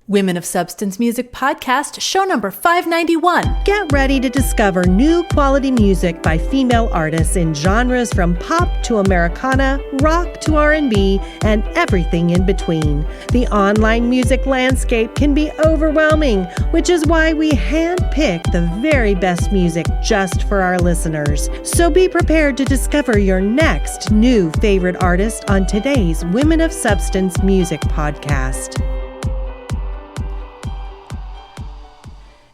Women of Substance Music Podcast, show number 591. Get ready to discover new quality music by female artists in genres from pop to Americana, rock to R&B, and everything in between. The online music landscape can be overwhelming, which is why we handpick the very best music just for our listeners. So be prepared to discover your next new favorite artist on today's Women of Substance Music Podcast.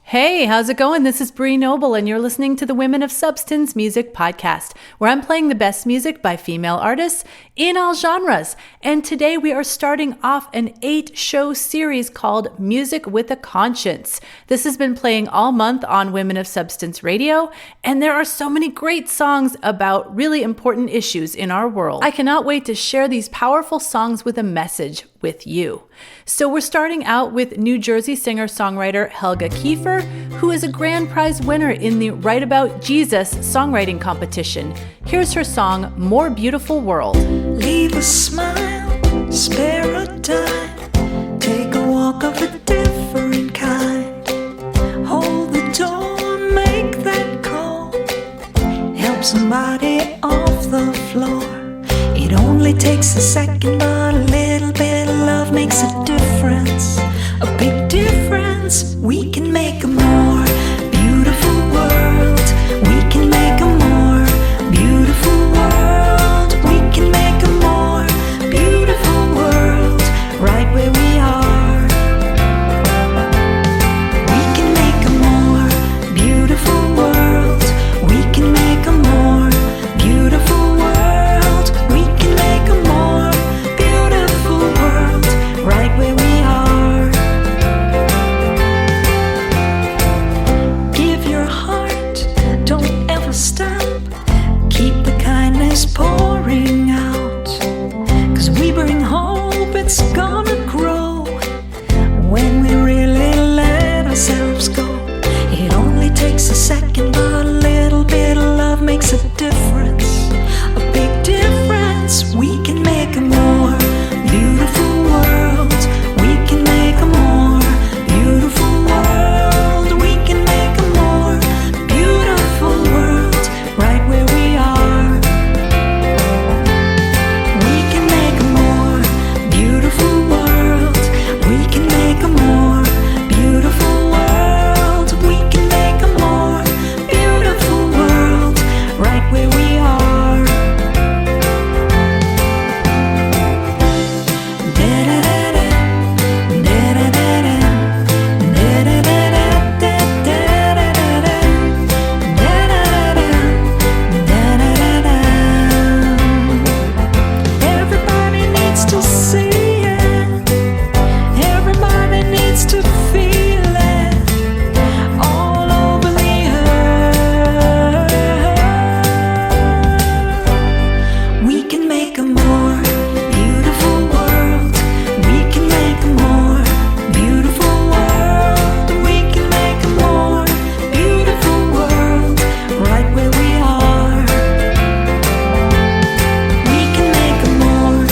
Hey, how's it going? This is Bree Noble, and you're listening to the Women of Substance Music Podcast, where I'm playing the best music by female artists in all genres. And today we are starting off an 8-show series called Music with a Conscience. This has been playing all month on Women of Substance Radio, and there are so many great songs about really important issues in our world. I cannot wait to share these powerful songs with a message with you. So we're starting out with New Jersey singer-songwriter Helga Kaefer, who is a grand prize winner in the Write About Jesus songwriting competition. Here's her song, More Beautiful World. Leave a smile, spare a dime, take a walk of a different kind, hold the door, make that call, help somebody off the floor. It only takes a second, but a little bit of love makes a difference, a big difference. We can make a more beautiful world. We can make a more beautiful world. We can make a more beautiful world right where we are. We can make a more beautiful world. We can make a more beautiful world. We can make a more beautiful world right where we are. Give your heart, don't ever stop. Keep the kindness pouring out, 'cause we bring hope, it's gonna grow when we really let ourselves go. It only takes a second, but a little bit of love makes a difference, a big difference. We can make a more beautiful world. We can make a more beautiful world. We can make a more beautiful world right where we are. We can make a more beautiful world. We can make a more beautiful world. We can make a more beautiful world right where we are. Everybody needs to see it. Everybody needs to feel it all over the earth. We can make a more beautiful world. We can make a more beautiful world. We can make a more beautiful world right where we are. We can make a more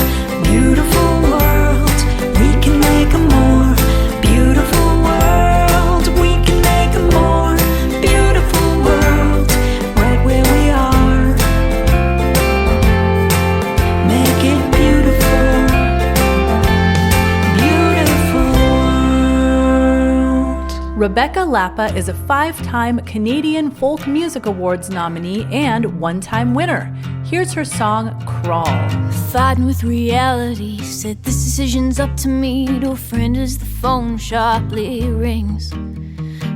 beautiful world. We can make a more beautiful world. We can make a more beautiful world right where we are. Make it beautiful, beautiful world. Rebecca Lappa is a 5-time Canadian Folk Music Awards nominee and 1-time winner. Here's her song, Crawl. Fighting with reality, said this decision's up to me. To a friend as the phone sharply rings.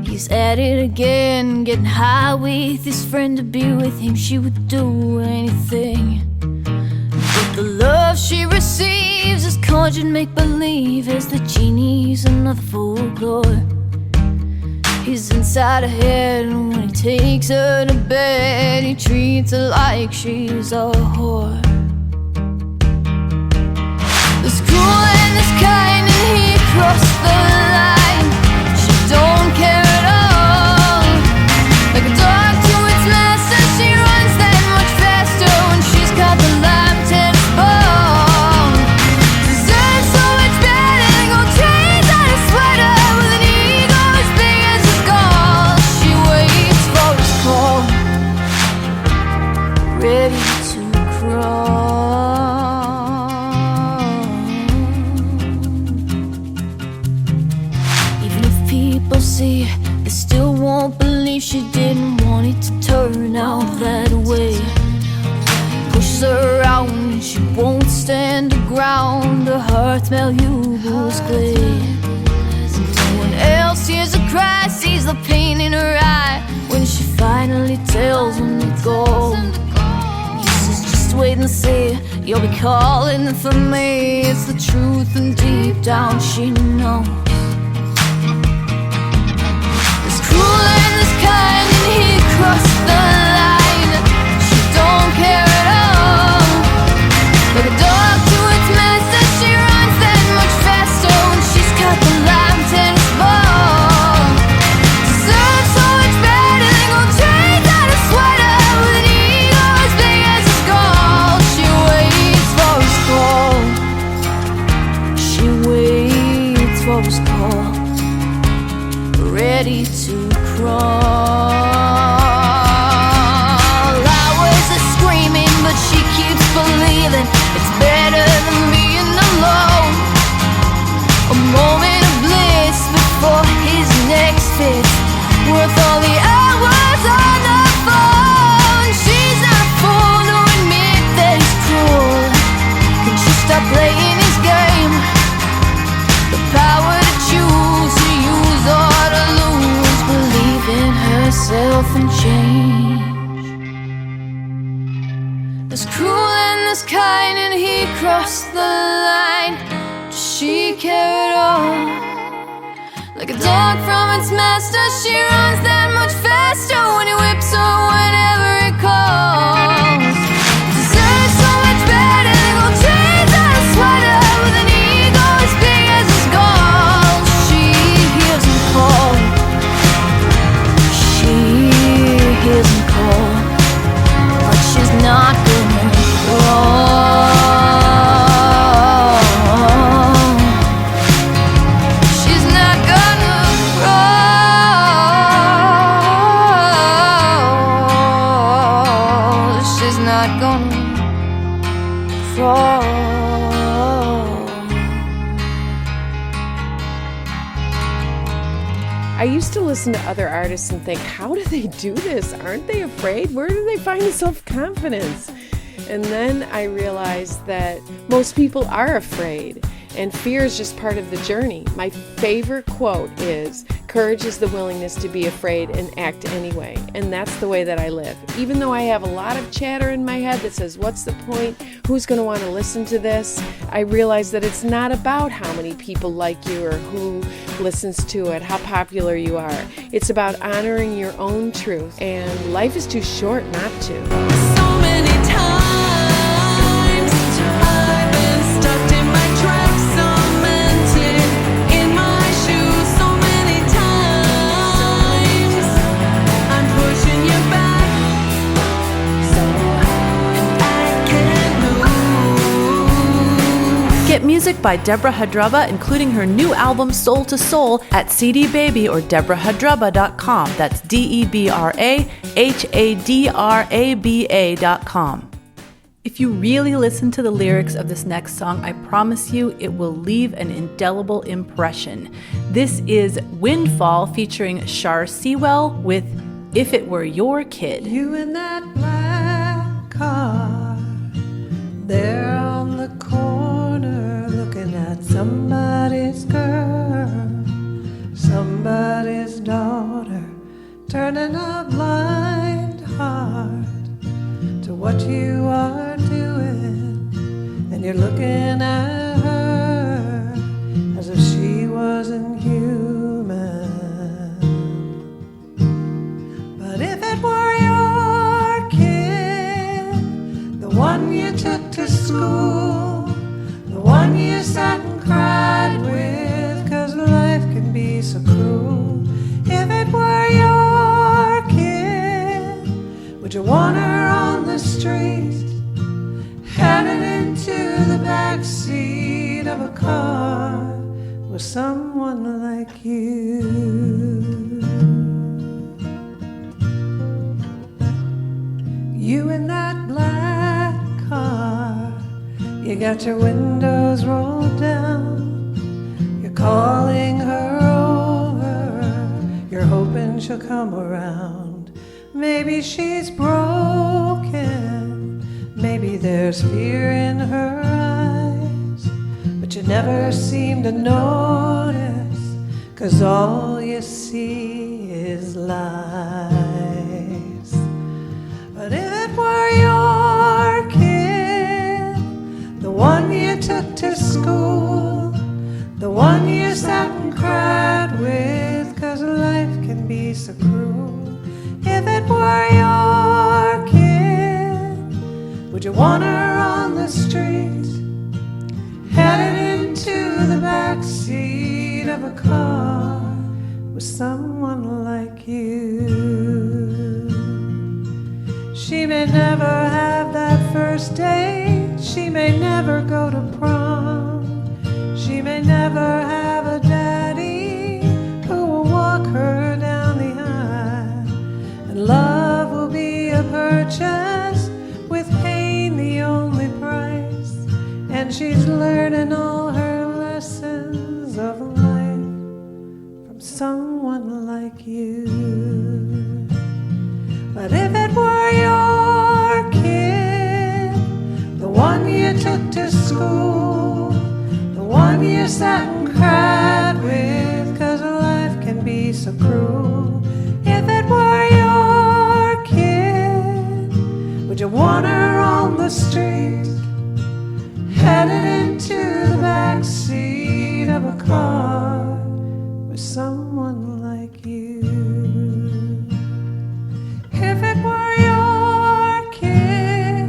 He's at it again, getting high with his friend. To be with him, she would do anything. But the love she receives is conjured make-believe, as the genie's another folklore. He's inside her head, and when he takes her to bed, he treats her like she's a whore. This cruel and this kind, and he crossed the line. She don't care at all. Like a dog to its master, she runs that much faster when she's caught the lime tennis ball. Deserves so much better than gold chains on his sweater. see, they still won't believe she didn't want it to turn out that way. Pushes her around and she won't stand her ground. Her heart malleable clay. No one else hears her cry, sees the pain in her eye when she finally tells him to go. He says, just wait and see, you'll be calling for me. It's the truth and deep down she knows. This cruel and this kind, and he crossed the line. She don't care at all. Like a dog to its master, she runs that much faster when she's got the lime tennis ball. Deserves so much better than gold chains on a sweater with an ego as big as a skull. She waits for his call. She waits for his call, ready to crawl. Hours are screaming, but she keeps believing it's better than being alone. A moment of bliss before his next fit, worth all the hours on the phone. She's not a fool to admit that he's cruel. Can she stop playing his game? The power to choose, to use or to lose, believe in herself and change. This cruel and this kind, and he crossed the line. Does she care at all? Like a dog from its master, she runs that much faster when he whips her whenever he calls. Deserves so much better than gold chains on a sweater with an ego as big as his skull. She hears him call. She hears him call, but she's not gonna crawl. She's not gonna crawl. She's not gonna crawl. I used to listen to other artists and think, how do they do this? Aren't they afraid? Where do they find the self-confidence? And then I realized that most people are afraid, and fear is just part of the journey. My favorite quote is, courage is the willingness to be afraid and act anyway. And that's the way that I live. Even though I have a lot of chatter in my head that says, what's the point? Who's going to want to listen to this? I realize that it's not about how many people like you or who listens to it, how popular you are. It's about honoring your own truth. And life is too short not to. So many times I've been stuck in my tracks, cemented in my shoes. So many times I'm pushing you back, and I can't move. Get music by Deborah Hadraba, including her new album Soul to Soul, at CD Baby or DeborahHadraba.com. That's DeborahHadraba.com. If you really listen to the lyrics of this next song, I promise you it will leave an indelible impression. This is Windfall featuring Shar Sewell with If It Were Your Kid. You in that black car, there on the corner, looking at somebody's girl, somebody's daughter, turning a blind heart to what you are doing, and you're looking at her as if she wasn't human. But if it were your kid, the one you took to school, the one you sat and cried with, 'cause life can be so cruel. If it were your kid, would you want her on the street, headed into the backseat of a car with someone like you? You in that black car, you got your windows rolled down, you're calling her over, she'll come around. Maybe she's broken, maybe there's fear in her eyes, but you never seem to notice, 'cause all you see is lies. But if it were your kid, the one you took to school, the one you sat and cried with, 'cause life can be so cruel. If it were your kid, would you want her on the street, headed into the back seat of a car with someone like you? She may never have that first date, she may never go to prom, she may never have a daddy who will walk her down the aisle, and love will be a purchase with pain the only price, and she's learning all her lessons of life from someone like you. But if it were your kid, the one you took to school, the one you sat and cried with, 'cause life can be so cruel. If it were your kid, would you want her on the street, headed into the back seat of a car with someone like you? If it were your kid,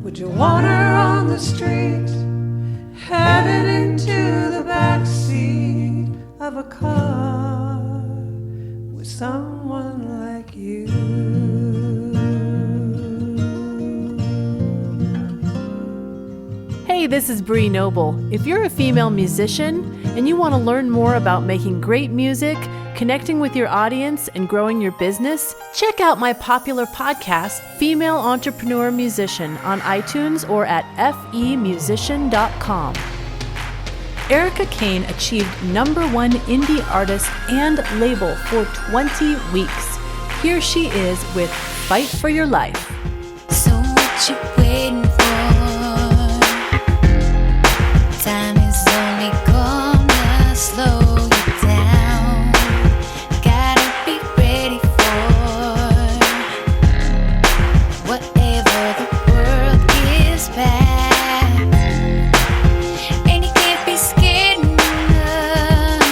would you want her on the street, headed into the back seat of a car with someone like you? Hey, this is Bree Noble. If you're a female musician and you want to learn more about making great music, connecting with your audience, and growing your business, check out my popular podcast, Female Entrepreneur Musician, on iTunes or at femusician.com. Arika Kane achieved #1 indie artist and label for 20 weeks. Here she is with Fight for Your Life. So what you waiting for? Time is only gonna slow you down. Gotta be ready for whatever the world gives back. And you can't be scared enough,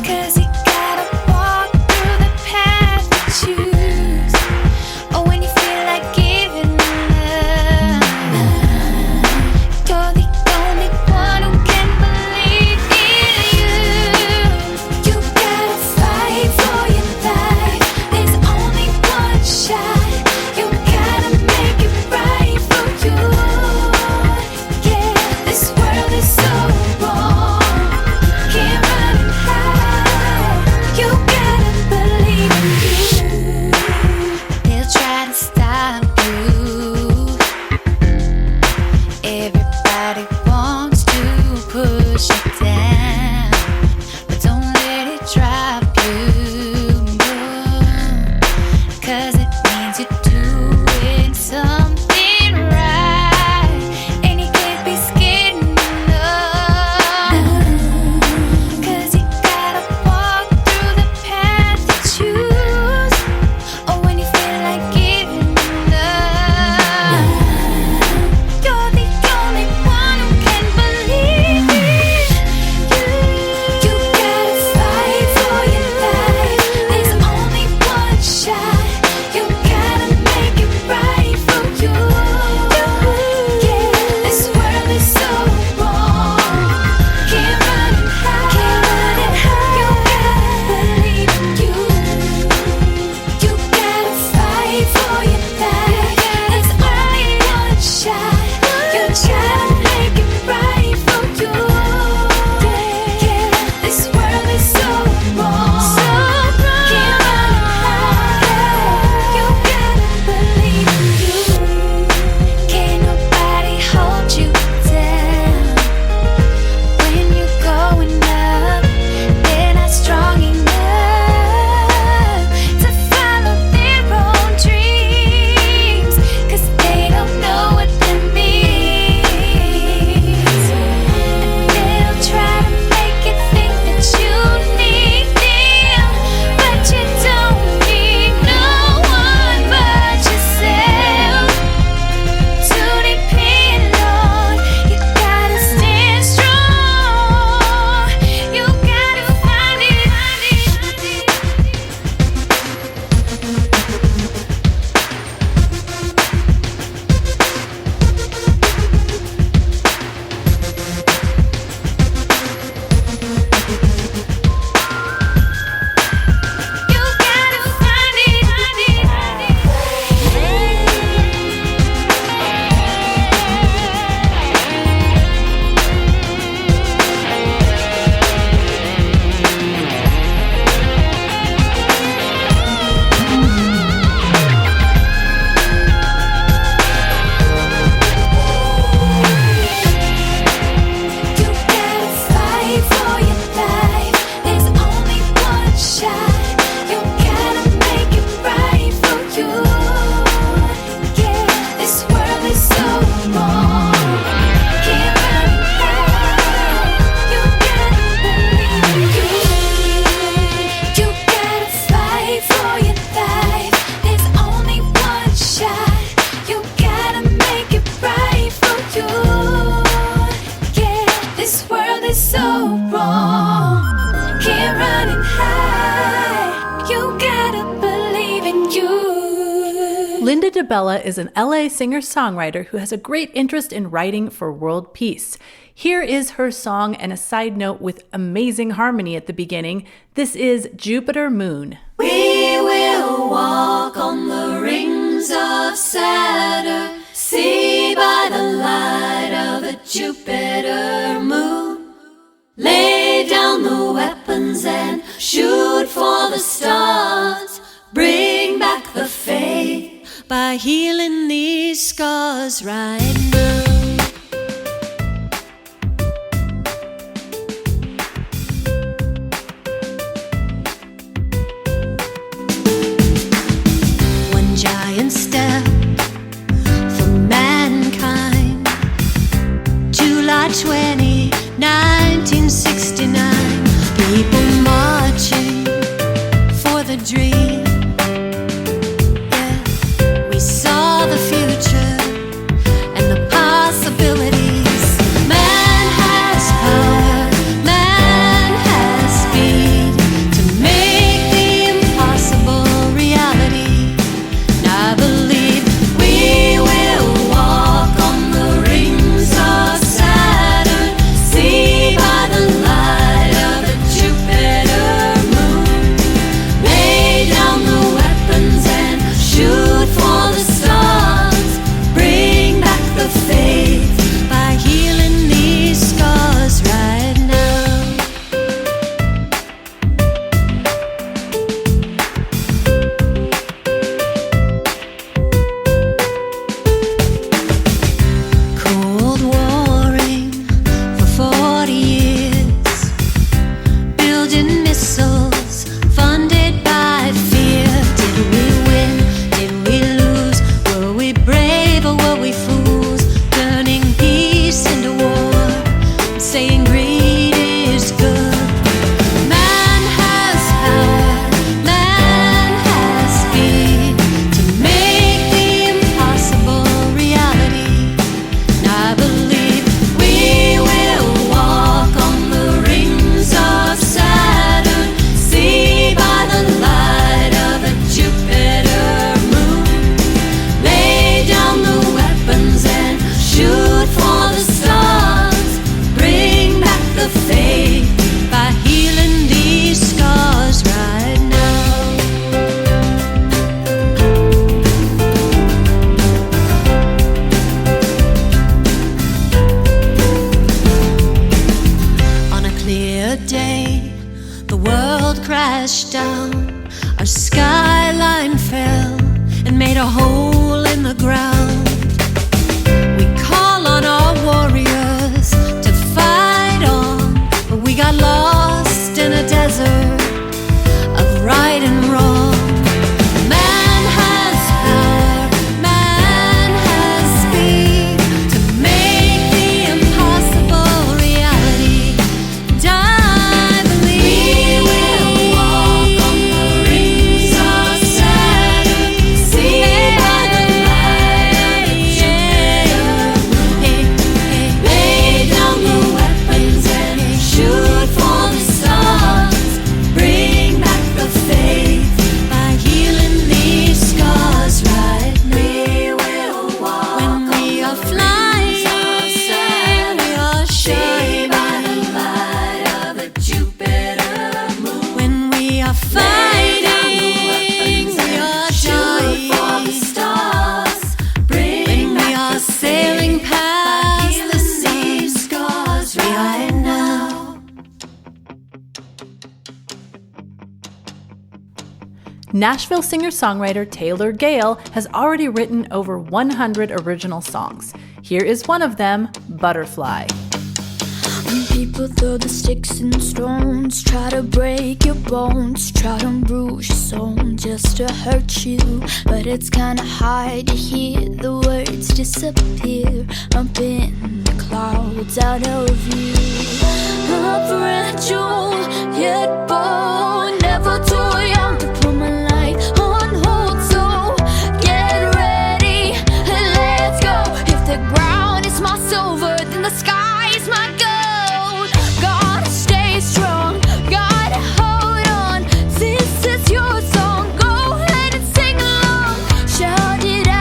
'cause you gotta walk through the path you choose. Oh, when you feel like giving up, Linda Debella is an LA singer-songwriter who has a great interest in writing for world peace. Here is her song and a side note with amazing harmony at the beginning. This is Jupiter Moon. We will walk on the rings of Saturn, see by the light of a Jupiter moon. Lay down the weapons and shoot for the stars. Bring back the faith by healing these scars right now. One giant step for mankind. July 20, 1969. People marching for the dream. Yeah, we saw the future and the possibilities. Man has power, man has speed to make the impossible reality. And I believe we will walk on the rings of Saturn, see by the light of a Jupiter moon. Lay down the weapons and shoot for the stars. Bring back the faith by healing these scars right now. Cold warring for 40 years, building missiles funded by fear. Did we win? Did we lose? Were we brave or were we fools? Turning peace into war, saying greed is good. Man has power, man has speed to make the impossible reality. And I believe we will walk on the rings of Saturn, see by the light of a Jupiter moon. Lay down the weapons and shoot for the stars. Bring back the faith by healing these scars right now. On a clear day, the world crashed down. Our skyline fell and made a hole in the ground. We call on our warriors to fight on, but we got lost in a desert of right and wrong. Man has power, man has speed to make the impossible reality. And I believe we will walk on the rings of Saturn, see by the light of a Jupiter moon. Lay down the weapons and shoot for the stars. Bring back the faith by healing these scars right now. We will walk when we are flying, we are shaped by the light of a Jupiter moon. When we are fighting, we are shoot for the stars. When we are sailing past the seas, scars right now. Nashville singer-songwriter Taylor Gayle has already written over 100 original songs. Here is one of them, Butterfly. When people throw the sticks and stones, try to break your bones, try to bruise your soul just to hurt you. But it's kinda hard to hear the words disappear up in the clouds out of view. A fragile yet bold, never too young to put my life on hold. So get ready and let's go. If the ground is my silver, then the sky is my gold. Gotta stay strong, gotta hold on. This is your song, go ahead and sing along. Shout it out.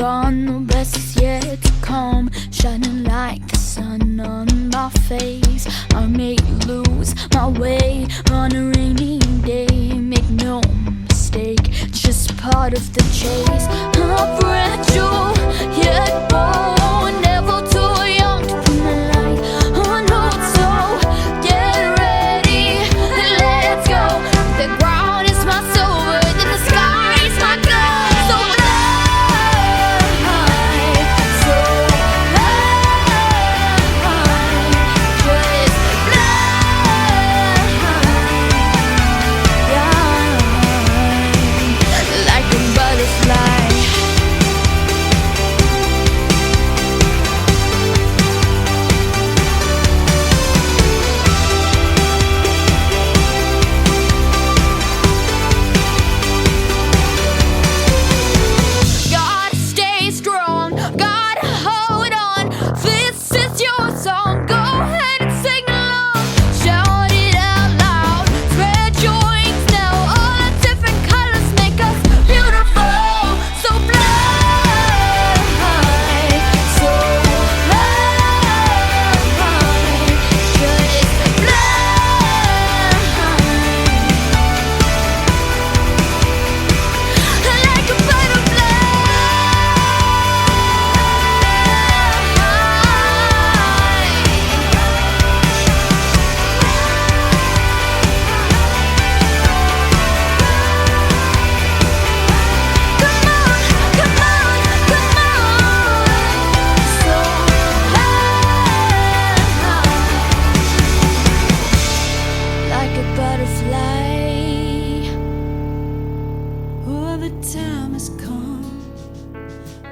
gone, the best is yet to come. Shining like the sun on my face. I may lose my way on a rainy day. Make no mistake, it's just part of the chase. I'm fragile, yet bold, never too young to put my light on hold. So get ready and let's go. The ground is my silver, then the sky is my gold. So fly, so fly, just fly, like a butterfly. Gotta stay strong, gotta hold on. This is your song, go ahead and sing along. Shout it out loud, spread your wings now. All the different colors make us beautiful. So fly, so fly, just fly, like a butterfly. Like a butterfly. Oh, the time has come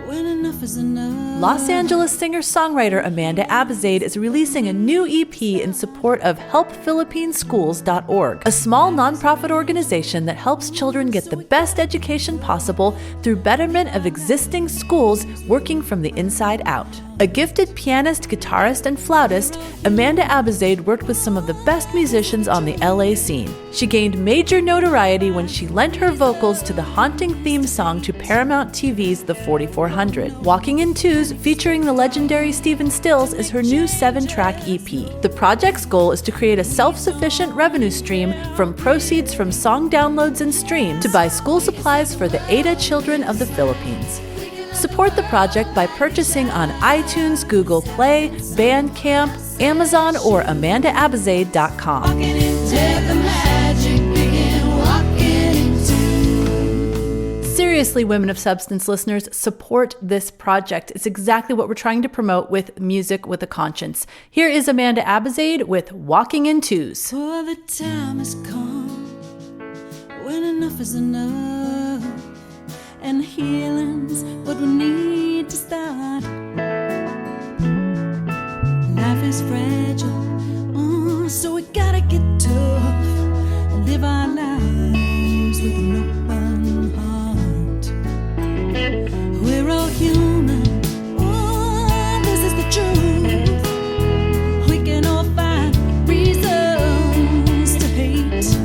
when enough is enough. Los Angeles singer-songwriter Amanda Abizaid is releasing a new EP in support of HelpPhilippineSchools.org, a small nonprofit organization that helps children get the best education possible through betterment of existing schools, working from the inside out. A gifted pianist, guitarist, and flautist, Amanda Abizaid worked with some of the best musicians on the LA scene. She gained major notoriety when she lent her vocals to the haunting theme song to Paramount TV's The 4400. Walking in Twos, featuring the legendary Stephen Stills, is her new 7-track EP. The project's goal is to create a self-sufficient revenue stream from proceeds from song downloads and streams to buy school supplies for the Ada children of the Philippines. Support the project by purchasing on iTunes, Google Play, Bandcamp, Amazon, or AmandaAbizaid.com. Walking into the magic, begin walking into. Seriously, Women of Substance listeners, support this project. It's exactly what we're trying to promote with Music with a Conscience. Here is Amanda Abizaid with Walking in Twos. Oh, the time has come when enough is enough, and healing's what we need to start. Life is fragile, so we gotta get tough and live our lives with an open heart. We're all human, this is the truth. We can all find reasons to hate.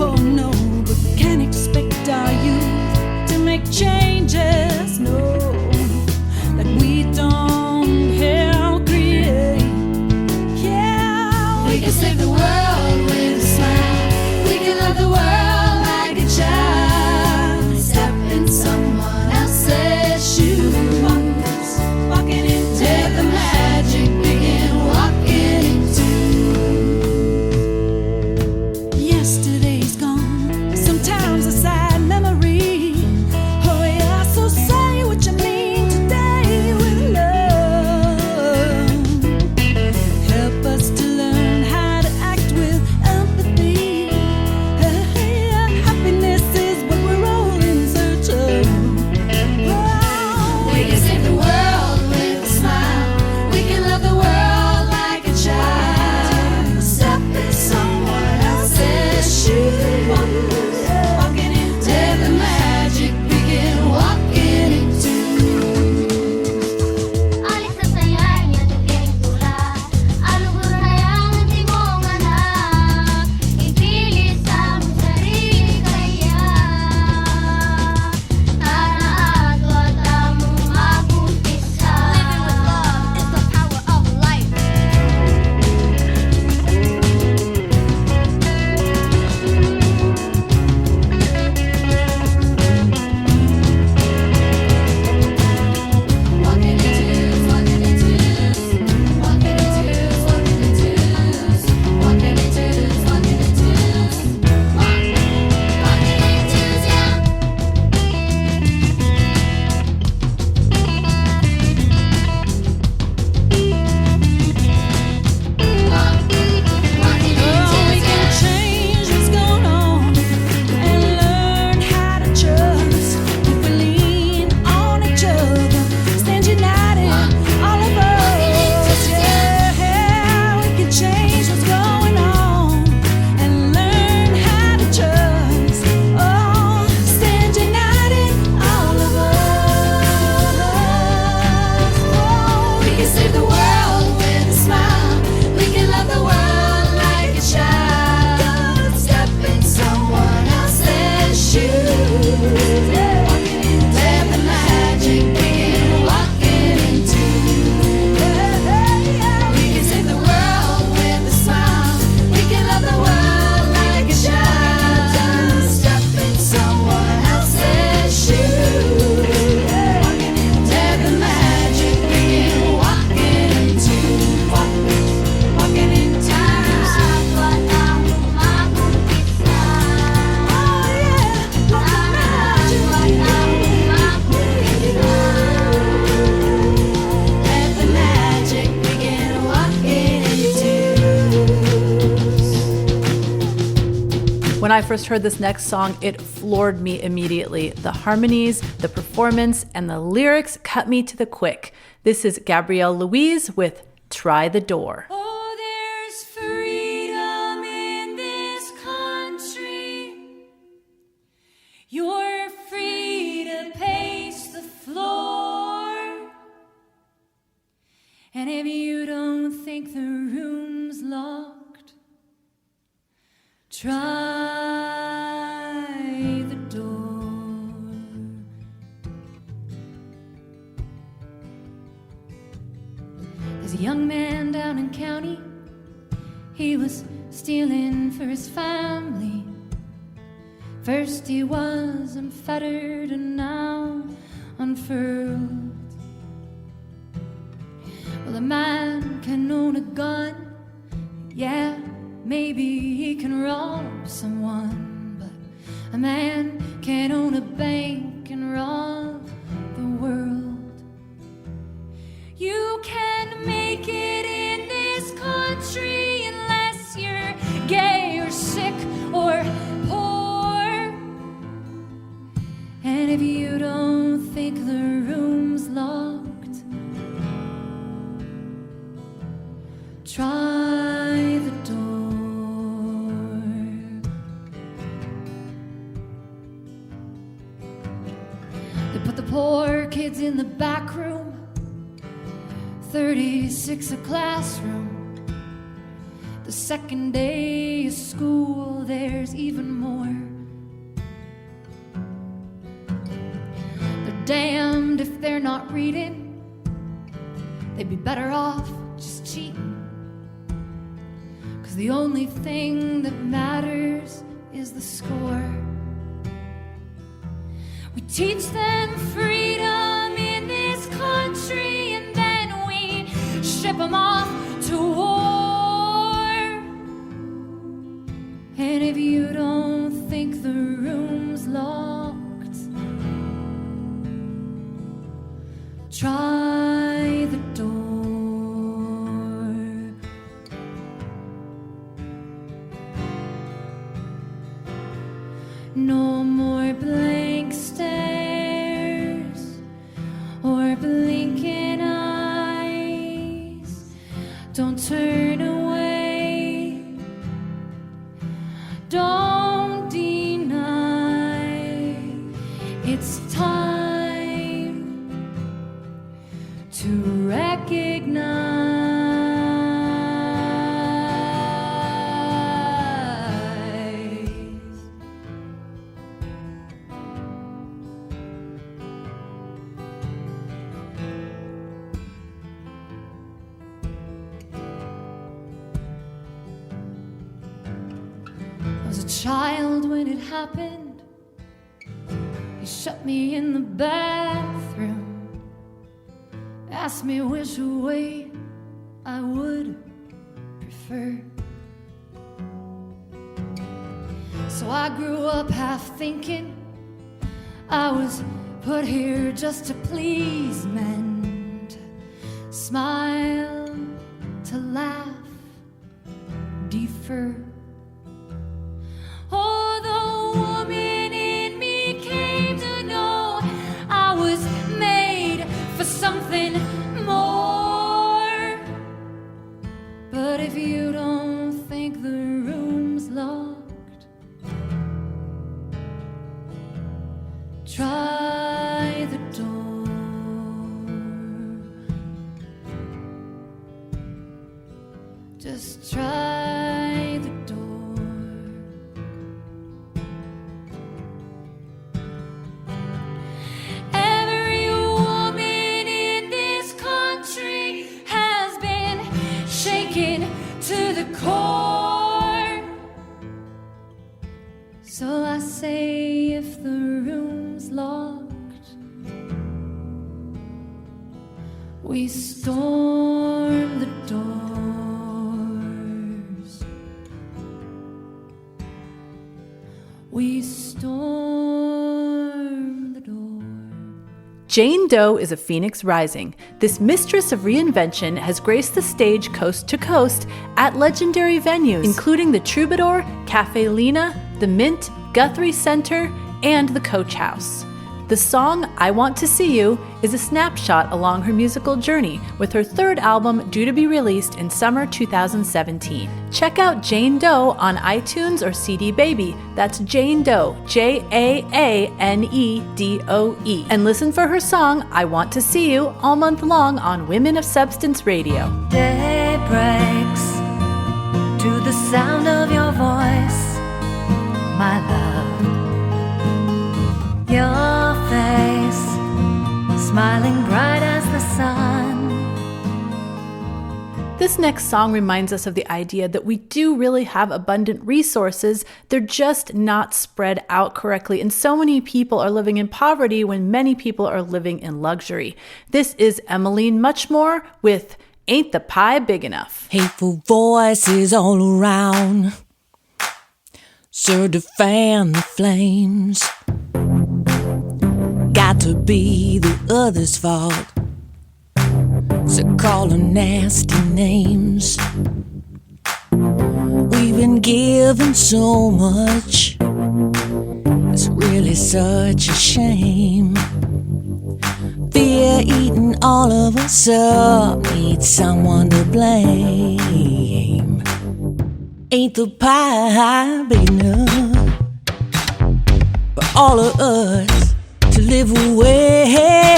Oh no, but we can't expect our youth to make changes, no, that we don't help create. Yeah, we can save the world with a smile. We can love the world like a child. Step in someone else's shoes. Walking into the magic, begin walking into. Yesterday's gone, sometimes a sad memory. Oh yeah, so say what you mean today with love. Help us to learn how to act When I first heard this next song, it floored me immediately. The harmonies, the performance, and the lyrics cut me to the quick. This is Gabrielle Louise with Try the Door. Oh, there's freedom in this country. You're free to pace the floor. And if you don't think the room's locked, try the door. There's a young man down in county. He was stealing for his family. First he was unfettered and now unfurled. Well, a man can own a gun. Yeah, maybe he can rob someone, but a man can't own a bank and rob the world. You can make it in this country unless you're gay or sick or poor. And if you don't think the room's locked, try the door. They put the poor kids in the back room, 36 a classroom. The second day of school, there's even more. They're damned if they're not reading. They'd be better off just cheating. The only thing that matters is the score. We teach them freedom in this country, and then we ship them off to war. And if you don't think the room's locked, try the door. No more blank stares or blinking eyes. Don't turn away. Don't deny. It's time to recognize. Child when it happened, he shut me in the bathroom, asked me which way I would prefer. So I grew up half thinking I was put here just to please men, to smile, to laugh, defer. Oh, the woman in me came to know I was made for something more. But if you don't think the room's locked, try the door. Just try the door. To the core. So I say, if the room's locked, we storm the doors. We storm the doors. Jane Doe is a phoenix rising. This mistress of reinvention has graced the stage coast to coast at legendary venues, including the Troubadour, Cafe Lena, the Mint, Guthrie Center, and the Coach House. The song I Want to See You is a snapshot along her musical journey, with her third album due to be released in summer 2017. Check out Jane Doe on iTunes or CD Baby. That's Jane Doe, Jaanedoe, and listen for her song I Want to See You all month long on Women of Substance Radio. Day breaks to the sound of your voice, my love. Your face, smiling bright as the sun. This next song reminds us of the idea that we do really have abundant resources, they're just not spread out correctly, and so many people are living in poverty when many people are living in luxury. This is Emmaline Muchmore with Ain't the Pie Big Enough? Hateful voices all around, serve to fan the flames. Got to be the other's fault, so call them nasty names. We've been given so much, it's really such a shame. Fear eating all of us up, need someone to blame. Ain't the pie big enough for all of us to live well?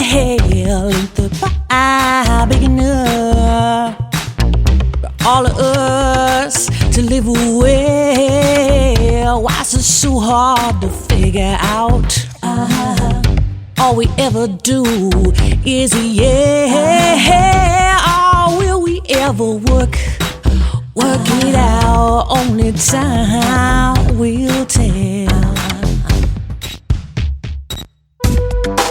Ain't the pie big enough for all of us to live well? Why's it so hard to figure out? All we ever do is oh, will we ever work it out? Only time will tell.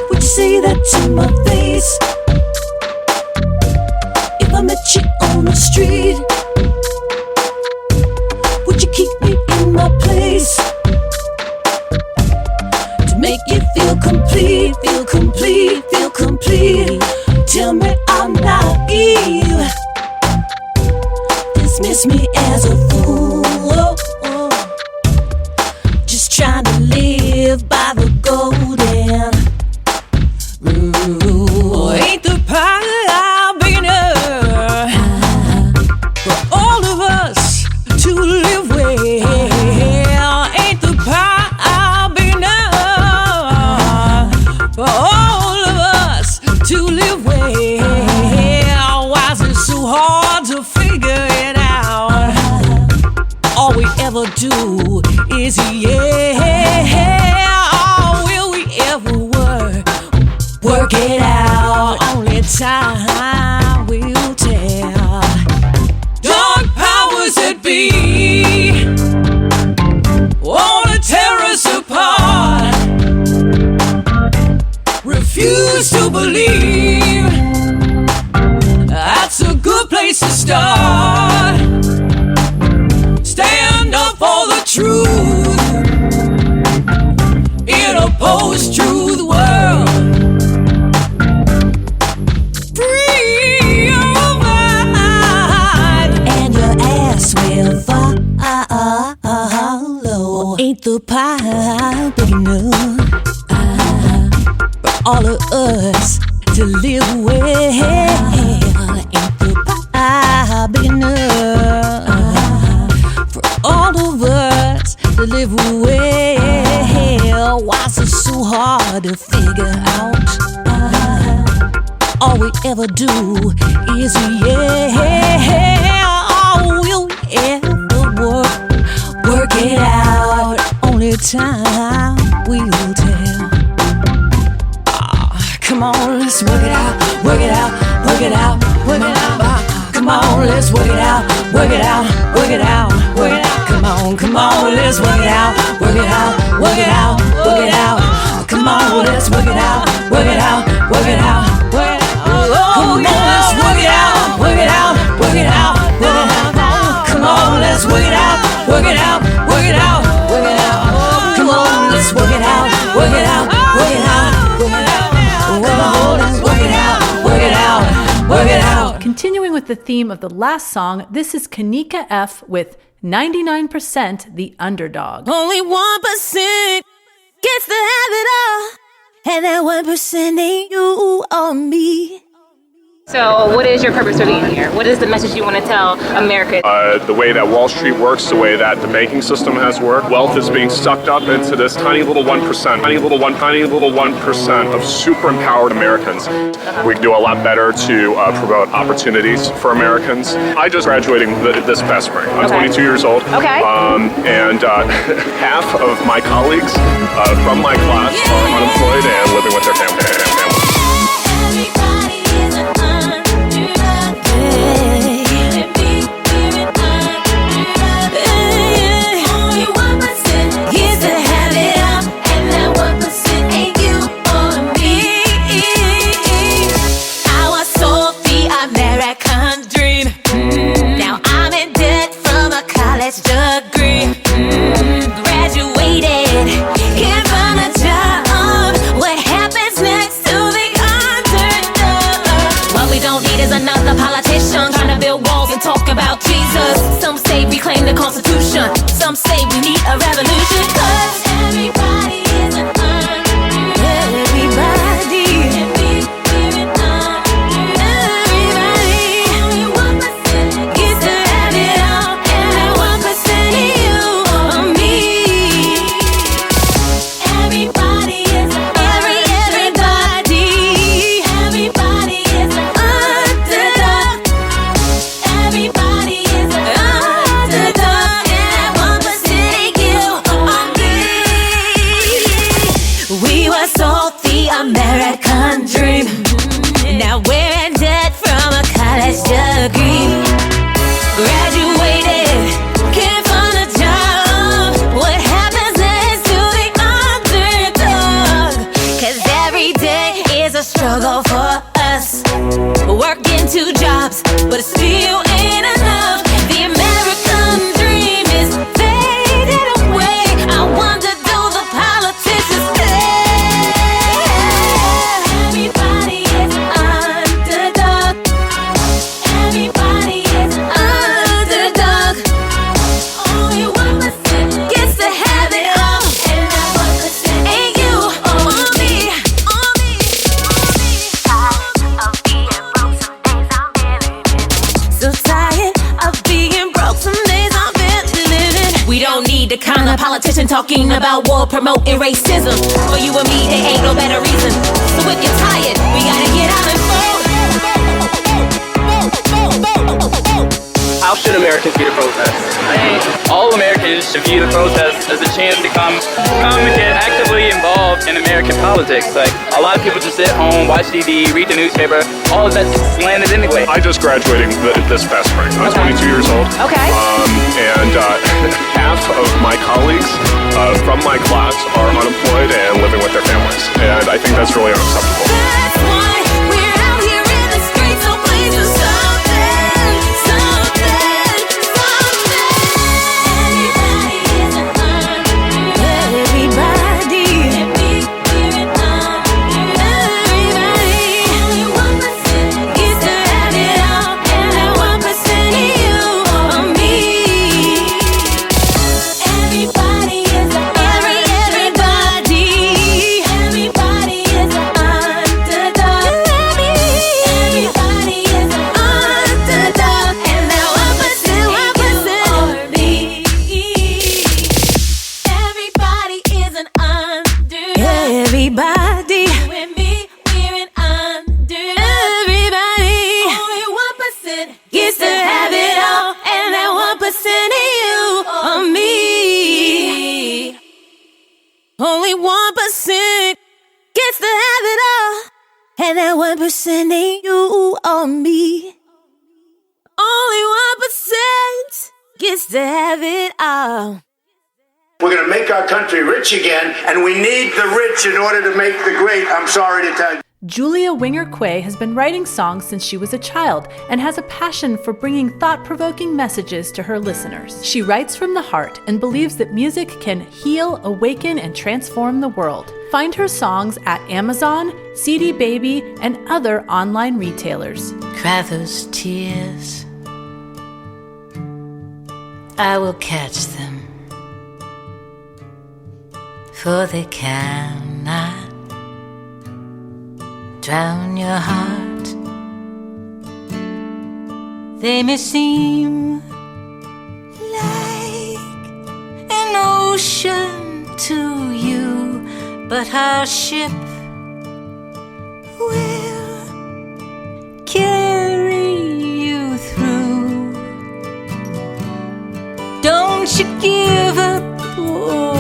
Would you say that to my face if I met you on the street? Would you keep me in my place to make you feel complete, feel complete, feel complete? Tell me I'm naive, dismiss me as a fool, just trying to live by the golden rule. Ain't the pie big enough for all of us to live well? Ain't the pie big enough for all of us to live well? Why's it so hard to figure it out? All we ever do is oh, will we ever work it out? Only time will tell. Dark powers that be wanna tear us apart, refuse to believe that's a good place to start. Stand up for the truth in a post-truth world. Free your mind and your ass will follow. Ain't the pie big enough for all of us to live well? Ain't the pie big enough for all of us to live well? Why's it so hard to figure out? All we ever do is oh, will we ever work it out? Only time will tell. Come on, let's work it out, work it out, work it out, work it out. Come on, let's work it out, work it out, work it out, work it out. Come on, let's work it out, work it out, work it out, work it out. Come on, let's work it out, work it out, work it out, work it out. Come on, let's work it out, work it out, work it out, work it out. Come on, let's work it out, work it out, work it out, work it out. Come on, let's work it out, work it out, work it out, work it out. Come on, let's work it out, work it out, work it out. Continuing with the theme of the last song, this is Kanika F with 99% the underdog. Only 1% gets to have it all, and that 1% ain't you or me. So what is your purpose for being here? What is the message you want to tell America? The way that Wall Street works, the way that the banking system has worked, wealth is being sucked up into this tiny little 1%, tiny little 1% of super empowered Americans. We can do a lot better to promote opportunities for Americans. I just graduated this past spring. I'm 22 years old. Okay. And half of my colleagues from my class are unemployed and living with their families. Reclaim the Constitution. Some say we need a revolution, 'cause everybody is an everybody. Only 1% gets to have it all, and that 1% is you or me. Everybody is everybody. Everybody is an underdog. Everybody is American dream. Now we're in debt from a college degree. Graduated, can't find a job. What happens next to the underdog? 'Cause every day is a struggle for us. Working 2 jobs, but it still ain't enough. The American dream is faded away. I wonder, do the politicians stay? The kind of politician talking about war, promoting racism. For you and me, there ain't no better reason. So if you're tired, we gotta get out and vote. How should Americans view the protest? I think all Americans should view the protest as a chance to come and get actively involved in American politics. Like, a lot of people just sit home, watch TV, read the newspaper. All of that's slanted anyway. I just graduated this past spring. I'm 22 years old. Okay. And half of my colleagues from my class are unemployed and living with their families. And I think that's really unacceptable. That's why we're out here in the streets, so please do something, something, something. Everybody is an everybody. Everybody. Only 1% gets to have it all, and that 1% is you or me. Everybody is an everybody. Everybody is an underdog. Everybody is an underdog, and that 1% is you or me. Everybody is an underdog. Everybody. You and me, we're an underdog. Everybody. Only 1% gets to have it all, and that 1% is you or me. Only 1% gets to have it all, and that 1% ain't you or me. Only 1% gets to have it all. We're going to make our country rich again, and we need the rich in order to make the great. I'm sorry to tell you. Julia Winger Quay has been writing songs since she was a child and has a passion for bringing thought-provoking messages to her listeners. She writes from the heart and believes that music can heal, awaken, and transform the world. Find her songs at Amazon, CD Baby, and other online retailers. Cry those tears. I will catch them, for they cannot drown your heart. They may seem like an ocean to you, but our ship will carry you through. Don't you give up, oh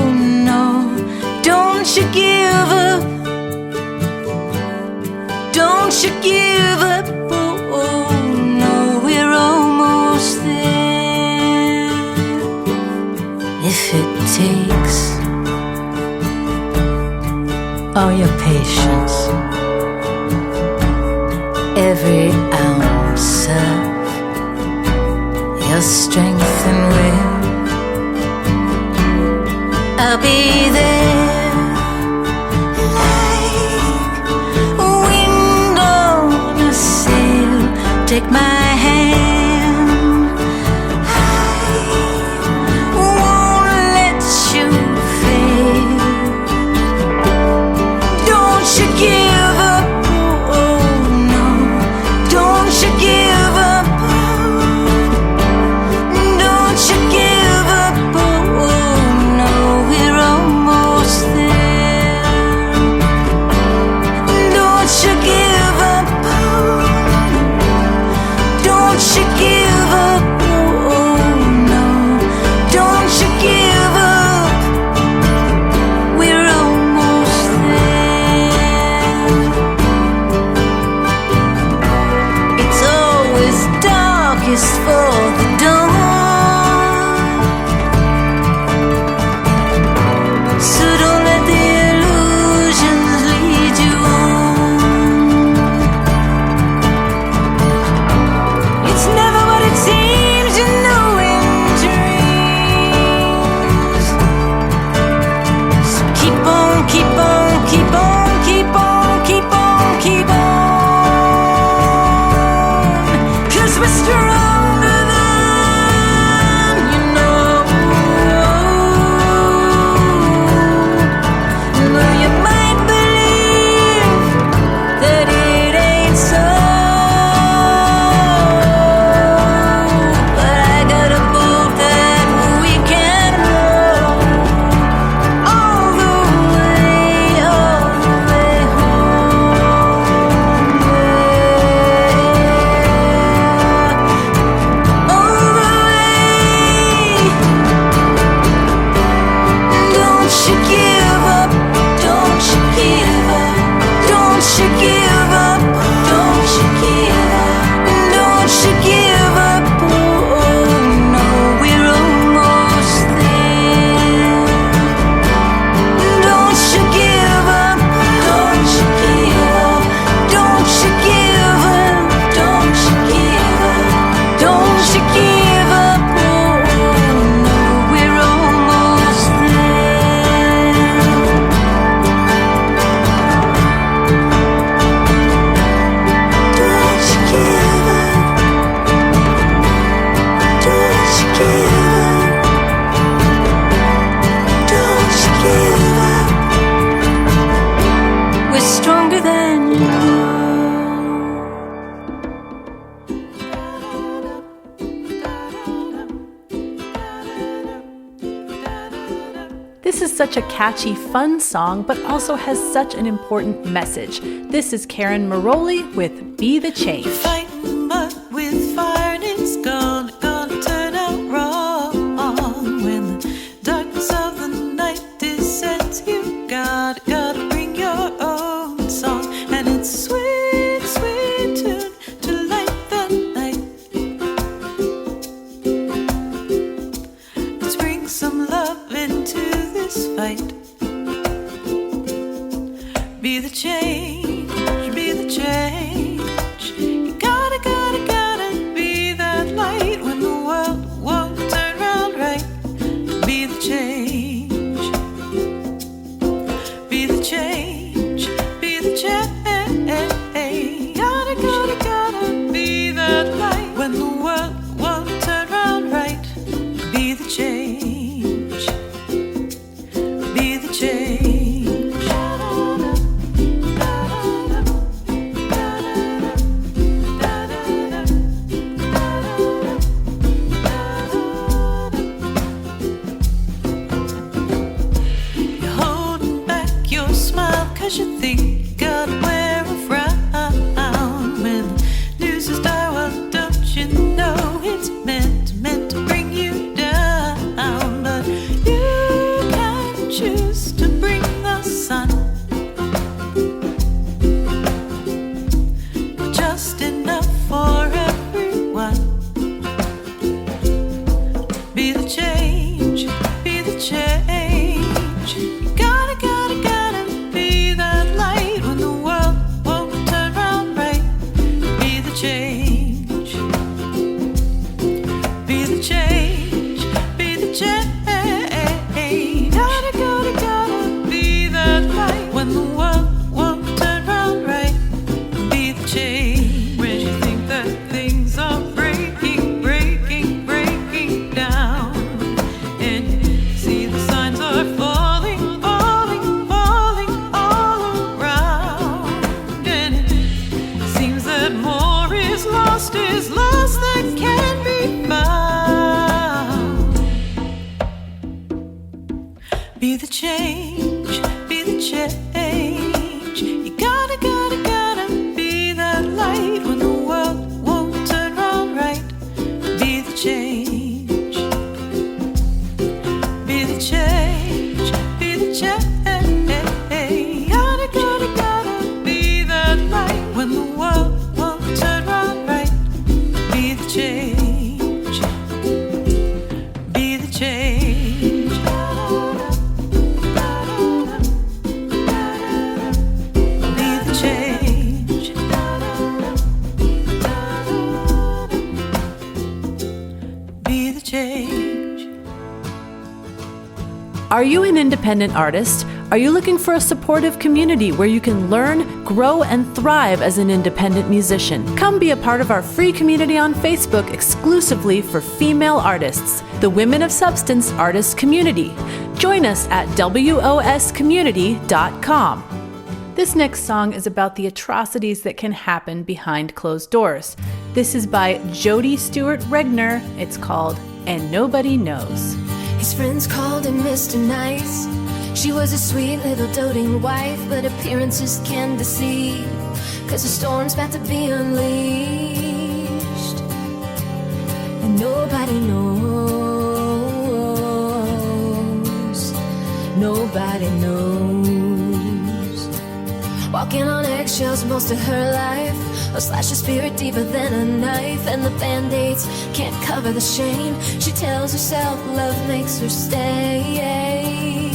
no, don't you give up, don't you give up, oh no, we're almost there. If it takes all your patience, every ounce of your strength and will, I'll be there like a wind on a sail. Take my hand, I won't let you fail. Don't you give up, oh no, don't you give up, don't you give up, oh no, we're almost there. Don't you give up, don't you give up, oh no, don't you give up, we're almost there. It's always darkest for the dawn, so don't let the illusions lead you on. It's never what it seems, you know, in dreams. So keep on, keep on, keep on, keep on, keep on, keep on, 'cause we're stronger than you know. Though you might believe that it ain't so, but I got a boat that we can row all the way home. All the way. Don't you give up, don't you give up, don't you give up, don't you give up, don't you give up, oh no, we're almost there. Don't you give up, don't you give up, don't you give up, don't you give up, don't you give up, oh no, we're almost there. Don't you give up, don't you give up, don't you give up, we're stronger than you know. This is such a catchy, fun song, but also has such an important message. This is Karen Marrolli with Be the Change. Fighting mud with fire and it's gonna turn out wrong. When the darkness of the night descends, you gotta bring your own song. And it's sweet, sweet tune to light the night. Let's bring some love into this fight. Be the change, be the change. You gotta be that light when the world won't turn round right. Be the change, be the change, be the change. Gotta be that light when the world won't turn round right. Be the does she think you gotta wear a frown when the news is dire? Well, don't you know it's meant to bring you down? But you can choose to bring the sun, just enough for everyone. Be the change, be the change. You gotta be that light when the world won't turn round right. Be the change, be the change, be the change. Gotta be that light when the world won't turn round right. Be the change. When you think that things are breaking down, and you see the signs are falling all around, and it seems that more is lost than can be found. Be the change, be the change. You gotta be that light when the world won't turn round right. Be the change, be the change, be the change. Gotta be that light when the world won't turn round right. Be the change, be the change. Be the change. Be the change. Are you an independent artist? Are you looking for a supportive community where you can learn, grow, and thrive as an independent musician? Come be a part of our free community on Facebook exclusively for female artists, the Women of Substance Artists Community. Join us at woscommunity.com. This next song is about the atrocities that can happen behind closed doors. This is by Jody Stewart Regner. It's called And Nobody Knows. His friends called him Mr. Nice. She was a sweet little doting wife, but appearances can deceive, 'cause the storm's about to be unleashed. And nobody knows. Nobody knows. Walking on eggshells most of her life, or slash a spirit deeper than a knife, and the band-aids can't cover the shame. She tells herself love makes her stay,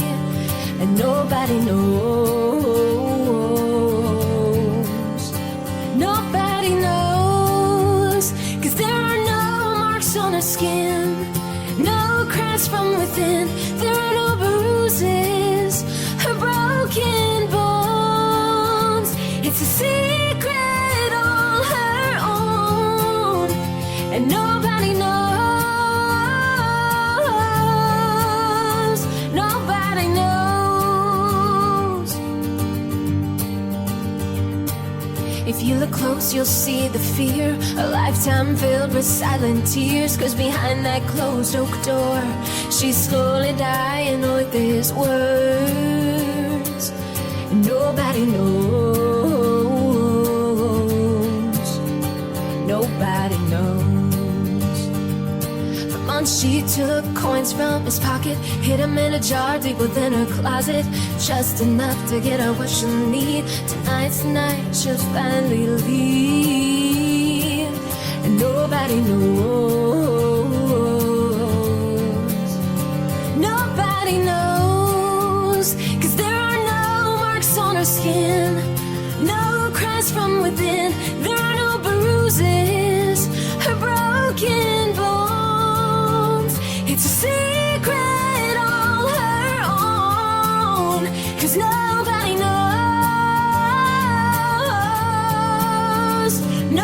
and nobody knows. Nobody knows, 'cause there are no marks on her skin, no cracks from within, there are no bruises, her broken bones. It's a secret all her own, and nobody knows. Nobody knows. If you look close, you'll see the fear, a lifetime filled with silent tears, 'cause behind that closed oak door, she's slowly dying with his words. And nobody knows. Nobody knows. For months she took coins from his pocket, hid them in a jar deep within her closet, just enough to get her what she'll need. Tonight's the night she'll finally leave, and nobody knows. Nobody knows, 'cause there are no marks on her skin, no cries from within, there are no bruises, her broken bones. It's a secret all her own, 'cause nobody knows.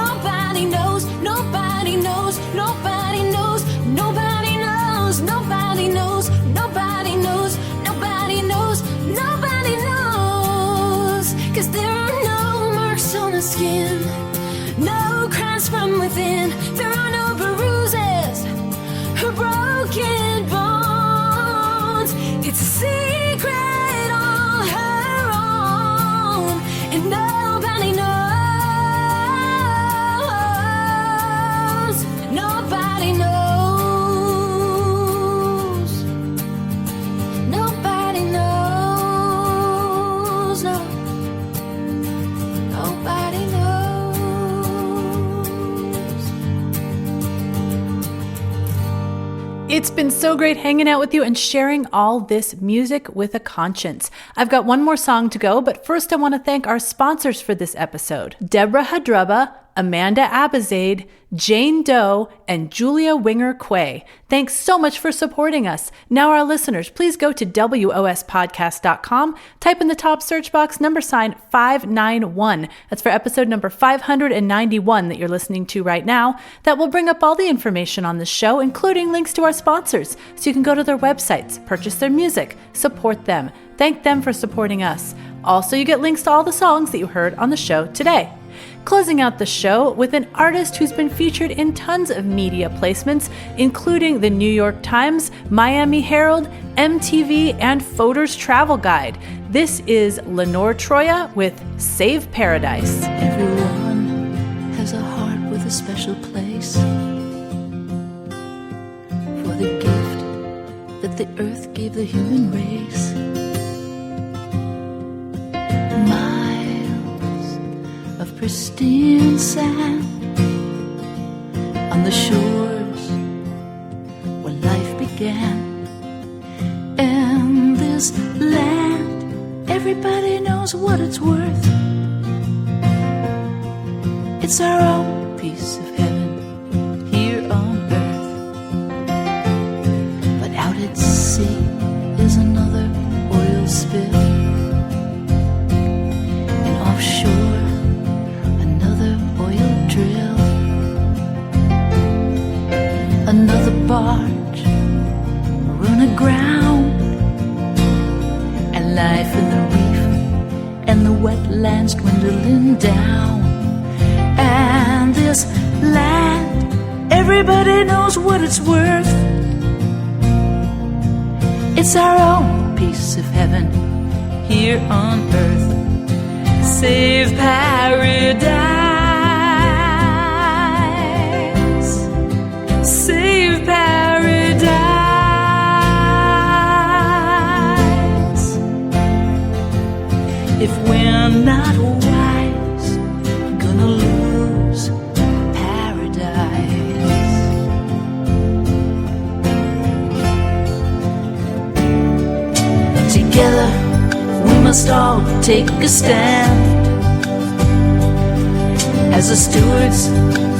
Nobody knows. Nobody knows. Nobody knows. Nobody knows. Nobody knows. Nobody knows. Nobody knows. Nobody knows, 'cause there are no marks on the skin, no cries from within, there are no bruises, her broken bones. It's been so great hanging out with you and sharing all this music with a conscience. I've got one more song to go, but first I want to thank our sponsors for this episode: Deborah Hadruba, Amanda Abizaid, Jane Doe, and Julia Winger Quay. Thanks so much for supporting us. Now our listeners, please go to wospodcast.com, type in the top search box # 591. That's for episode number 591 that you're listening to right now. That will bring up all the information on the show, including links to our sponsors, so you can go to their websites, purchase their music, support them. Thank them for supporting us. Also, you get links to all the songs that you heard on the show today. Closing out the show with an artist who's been featured in tons of media placements, including the New York Times, Miami Herald, MTV, and Fodor's Travel Guide. This is Lenore Troia with Save Paradise. Everyone has a heart with a special place for the gift that the earth gave the human race. Of pristine sand on the shores where life began. And this land, everybody knows what it's worth. It's our own piece of heaven here on earth. But out at sea is another oil spill, and offshore drill, another barge run aground, and life in the reef and the wetlands dwindling down. And this land, everybody knows what it's worth. It's our own piece of heaven here on earth. Save paradise. Save paradise. If we're not wise, we're gonna lose paradise. Together, we must all take a stand as the stewards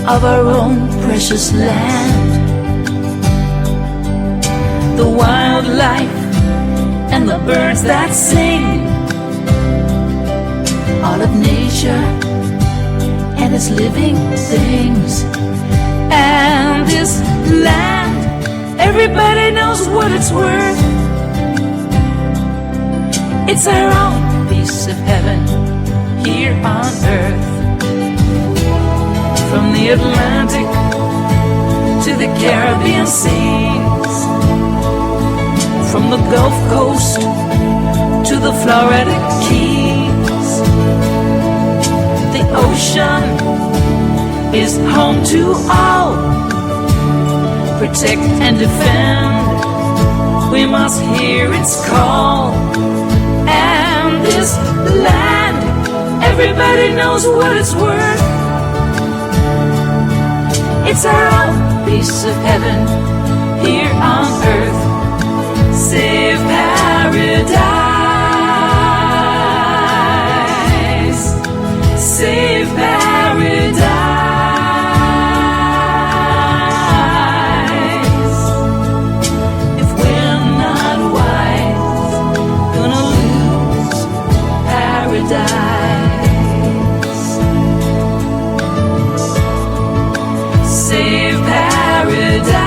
of our own precious land. The wildlife and the birds that sing, all of nature and its living things. And this land, everybody knows what it's worth. It's our own piece of heaven here on earth. From the Atlantic to the Caribbean seas, from the Gulf Coast to the Florida Keys, the ocean is home to all. Protect and defend, we must hear its call. And this land, everybody knows what it's worth. It's our own piece of heaven here on earth. Save paradise. Save paradise. If we're not wise, gonna lose paradise. Save paradise.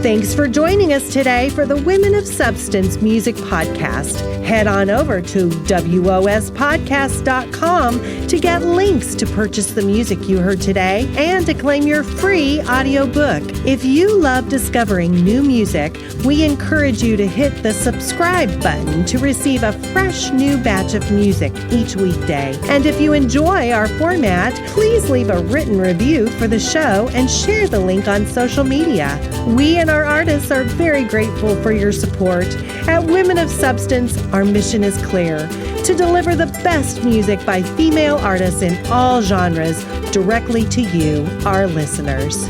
Thanks for joining us today for the Women of Substance Music Podcast. Head on over to wospodcast.com to get links to purchase the music you heard today and to claim your free audiobook. If you love discovering new music, we encourage you to hit the subscribe button to receive a fresh new batch of music each weekday. And if you enjoy our format, please leave a written review for the show and share the link on social media. We and our artists are very grateful for your support. At Women of Substance, our mission is clear: to deliver the best music by female artists in all genres directly to you, our listeners.